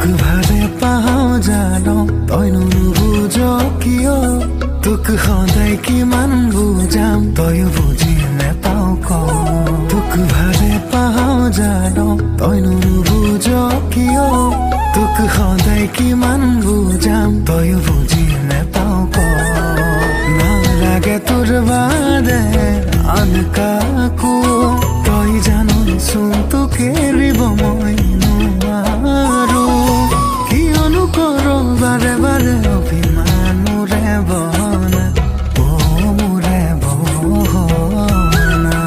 তোক ভালে পাওঁ জানো তই নুবুজ কিয় তোক সদায় কিমান বুজাম তয়ো বুজি নেপাও ক তোক ভালে পাওঁ জানো তই নুবুজ কিয় তোক সদায় কিমান বুজাম তয়ো বুজি নেপাও ক নালাগে তোৰ বাদে আন কাকো তই জানচোন তোক এৰিব মই নোৱাৰো কিয়নো কৰ বাৰে বাৰে অভিমান মোৰে বহনা মোৰে বহনা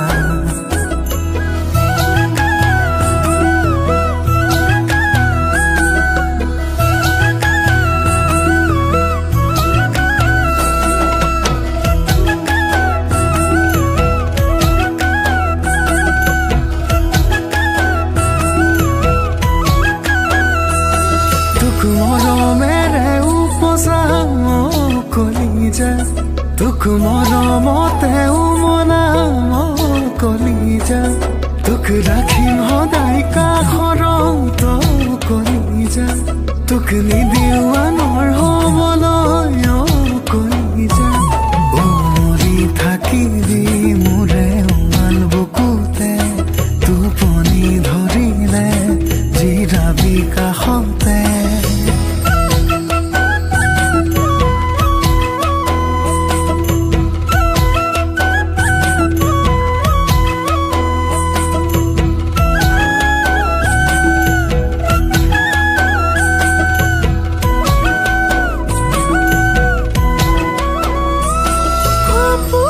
মৰমেৰে উপচাম কলিজা তোক মৰমতে উমনাম কলিজা তোক ৰাখিম